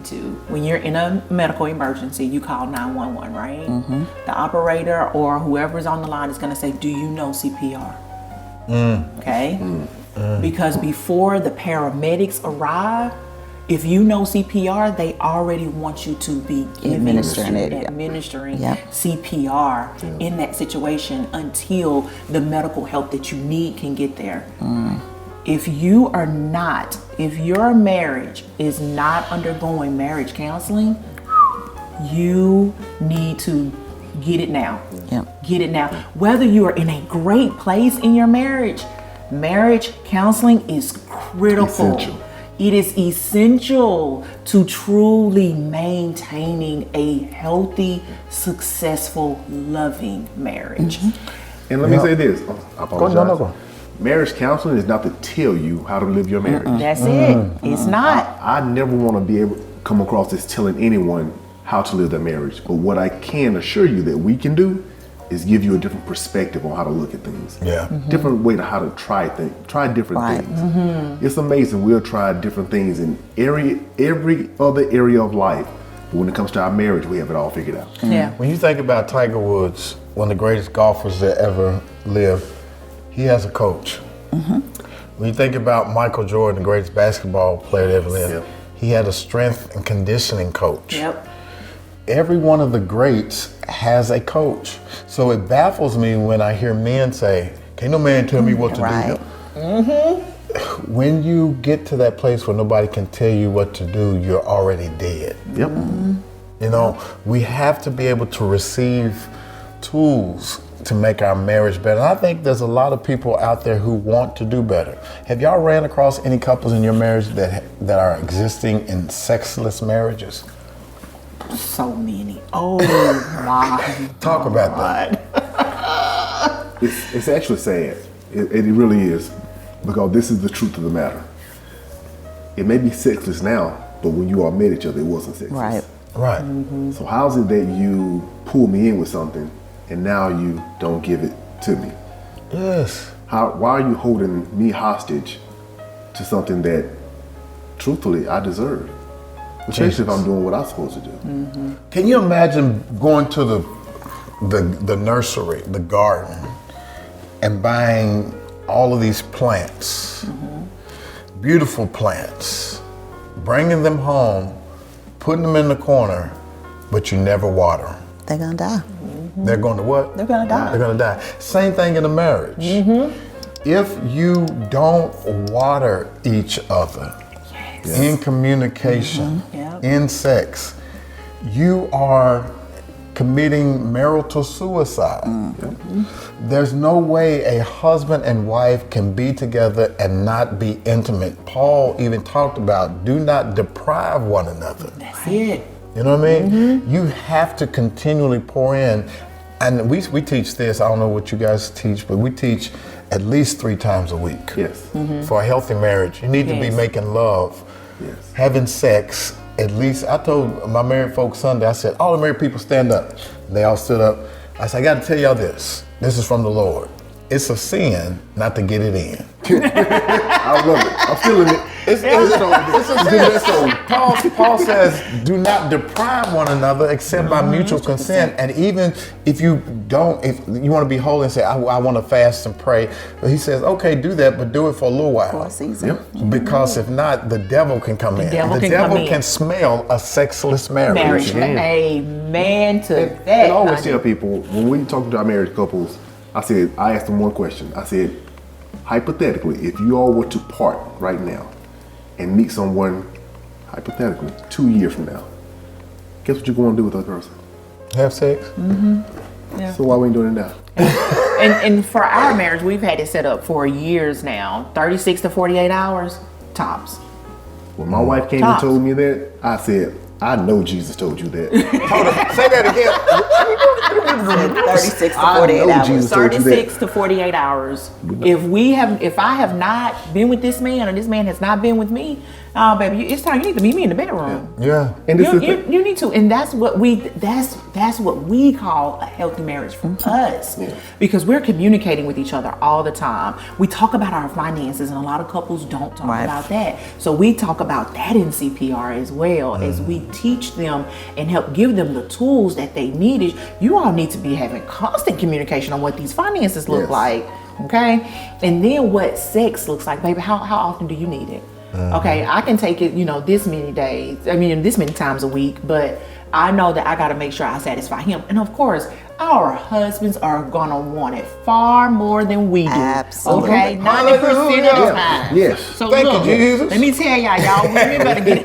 to. When you're in a medical emergency, you call 911, right? The operator or whoever's on the line is going to say, do you know CPR? Okay? Because before the paramedics arrive, if you know CPR, they already want you to be administering CPR in that situation until the medical help that you need can get there. If your marriage is not undergoing marriage counseling, you need to get it now. Get it now. Whether you are in a great place in your marriage counseling is critical. Essential. It is essential to truly maintaining a healthy, successful, loving marriage. And let me say this. I apologize. Go. Marriage counseling is not to tell you how to live your marriage. That's it. It's not. I never want to be able to come across as telling anyone how to live their marriage. But what I can assure you that we can do is give you a different perspective on how to look at things. Different way to how to try different things. It's amazing. We'll try different things in every other area of life. But when it comes to our marriage, we have it all figured out. When you think about Tiger Woods, one of the greatest golfers that ever lived, he has a coach. When you think about Michael Jordan, the greatest basketball player that ever lived, he had a strength and conditioning coach. Every one of the greats has a coach. So it baffles me when I hear men say, can't no man tell me what to do. When you get to that place where nobody can tell you what to do, you're already dead. You know, we have to be able to receive tools to make our marriage better. And I think there's a lot of people out there who want to do better. Have y'all ran across any couples in your marriage that are existing in sexless marriages? So many. Oh my. Talk about that. It's actually sad. It really is, because this is the truth of the matter. It may be sexless now, but when you all met each other, it wasn't sexless. Right. So how is it that you pull me in with something and now you don't give it to me? Yes. Why are you holding me hostage to something that, truthfully, I deserve? Especially if I'm doing what I'm supposed to do. Can you imagine going to the nursery, the garden, and buying all of these plants, beautiful plants, bringing them home, putting them in the corner, but you never water them? They're gonna die. They're going to what? They're gonna die. They're gonna die. Same thing in a marriage. If you don't water each other, in communication, in sex, you are committing marital suicide. There's no way a husband and wife can be together and not be intimate. Paul even talked about, do not deprive one another. That's it. You know what I mean? You have to continually pour in. And we teach this, I don't know what you guys teach, but we teach at least 3 times a week. For a healthy marriage. You need to be making love, having sex. At least, I told my married folks Sunday, I said, all the married people stand up. And they all stood up. I said, I got to tell y'all this. This is from the Lord. It's a sin not to get it in. I love it. I'm feeling it. It's a sin. Paul says, do not deprive one another except by mutual consent. And even if you don't, if you want to be holy and say, I want to fast and pray, but he says, okay, do that, but do it for a little while. For a season. Because if not, the devil can come in. The devil can smell a sexless marriage. Amen to that. And I always tell people, when we talk to our married couples, I asked them one question. I said, hypothetically, if you all were to part right now and meet someone, hypothetically, 2 years from now, guess what you're going to do with that person? Have sex? So why we ain't doing it now? and for our marriage, we've had it set up for years now. 36 to 48 hours, tops. When my wife came and told me that, I said, I know Jesus told you that. Say that again. 36 to 48 hours. 36 to 48 hours. If I have not been with this man or this man has not been with me, Oh, baby, it's time. You need to meet me in the bedroom. Yeah. And You need to, and that's what we call a healthy marriage for us, because we're communicating with each other all the time. We talk about our finances, and a lot of couples don't talk about that. So we talk about that in CPR as well, as we teach them and help give them the tools that they need. You all need to be having constant communication on what these finances look like, okay? And then what sex looks like, baby. How often do you need it? Okay, I can take it, this many days, this many times a week, but I know that I got to make sure I satisfy him. And of course, our husbands are going to want it far more than we do. Absolutely. Okay, 90% of the time. Yes. So Thank look, you, Jesus. let me tell y'all, women better they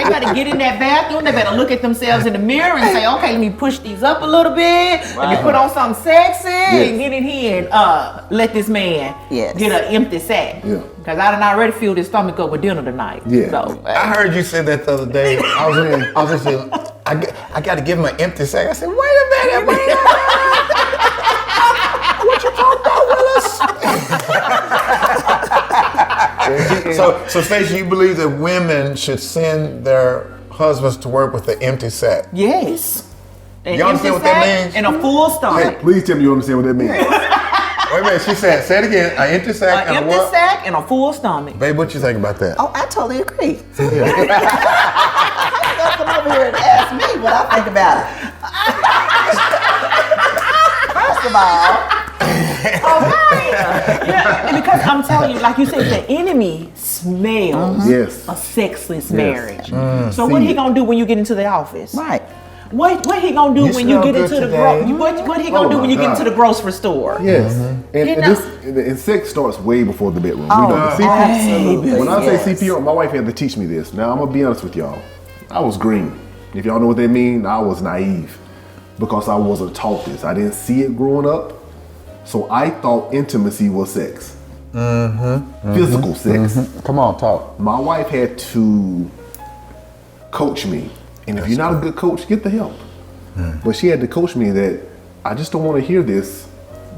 better get in that bathroom. They better look at themselves in the mirror and say, okay, let me push these up a little bit. Let me put on something sexy and get in here and let this man get an empty sack. Yeah. Because I done already filled his stomach up with dinner tonight. Yeah. So, I heard you say that the other day. I was just saying, I got to give him an empty sack. I said, wait a minute. What you talking about, Willis? So Stacy, you believe that women should send their husbands to work with an empty sack? yes. An You understand empty what that sack means? and a full stomach. Hey, please tell me you understand what that means. Wait a minute, she said, say it again, an empty sack An and a empty what? sack and a full stomach. Babe, what you think about that? Oh, I totally agree. How you gonna come over here and ask me what I think about it? First of all, And because I'm telling you, like you said, the enemy smells Yes. a sexless Yes. marriage. So what he gonna do when you get into the office? right. What he gonna do You when you smell get good into the today. what he gonna do my when you get God. into the grocery store? Yes. And, You and know- and sex starts way before the bedroom. Oh, we know the absolutely. When I say Yes. CPR, my wife had to teach me this. Now, I'm going to be honest with y'all. I was green. If y'all know what that means, I was naive because I wasn't taught this. I didn't see it growing up. So I thought intimacy was sex. Physical sex. Come on, talk. My wife had to coach me. And if you're not a good coach, get the help. But she had to coach me that I just don't want to hear this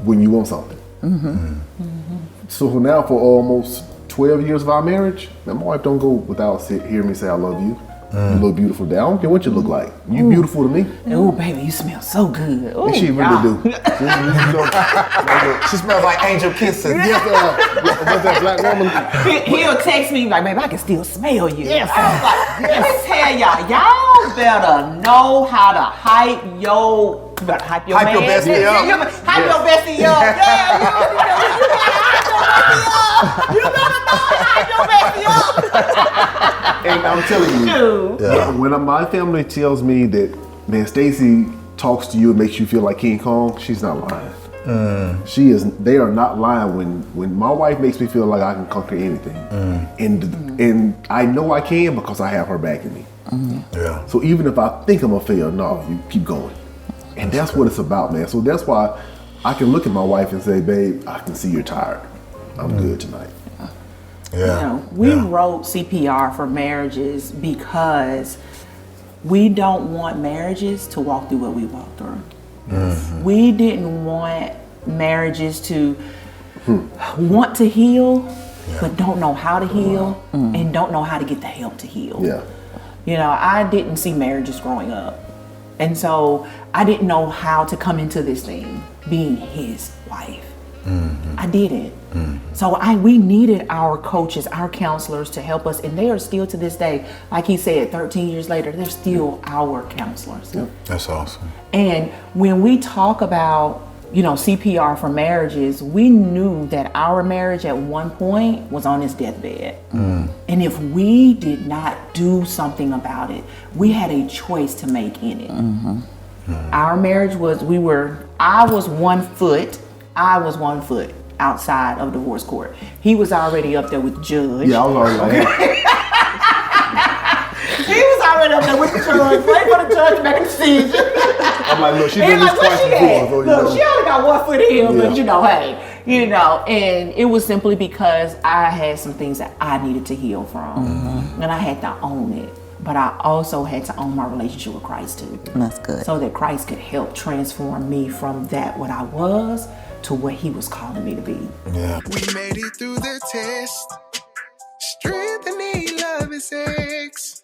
when you want something. So now for almost 12 years of our marriage, my wife don't go without hearing me say I love you. You look beautiful today. I don't care what you look like. You beautiful to me. Oh, baby, you smell so good. Ooh, And she really y'all. do. She smells like angel kisses. Yes, what's that black woman? He'll text me like, baby, I can still smell you. Yes. I was like, let me tell y'all better know how to hype your, you better hype your Hype your man. bestie up. Hype your bestie up. Yeah, you better know how to hype your bestie up. And I'm telling you, when my family tells me that, man, Stacy talks to you and makes you feel like King Kong, she's not lying. They are not lying when my wife makes me feel like I can conquer anything. And I know I can because I have her backing me. Yeah. So even if I think I'm a failure, no, you keep going. And that's what it's about, man. So that's why I can look at my wife and say, babe, I can see you're tired. I'm good tonight. Yeah. We wrote CPR for marriages because we don't want marriages to walk through what we walked through. We didn't want marriages to want to heal, but don't know how to heal and don't know how to get the help to heal. Yeah. I didn't see marriages growing up. And so I didn't know how to come into this thing being his wife. I didn't. So we needed our coaches, our counselors to help us, and they are still to this day, like he said, 13 years later, they're still our counselors. That's awesome. And when we talk about, CPR for marriages, we knew that our marriage at one point was on its deathbed. And if we did not do something about it, we had a choice to make in it. Our marriage was, I was 1 foot outside of divorce court. He was already up there with the judge. Yeah, I was already like, He was already up there with the judge, waiting for the judge to make a decision. I'm like, look, she He's did this like, what twice she before. at? So, Look, she only got 1 foot in, but Yeah. hey, and it was simply because I had some things that I needed to heal from, and I had to own it. But I also had to own my relationship with Christ too. That's good. So that Christ could help transform me from that what I was to what he was calling me to be. Yeah. We made it through the test. Strength and love having sex.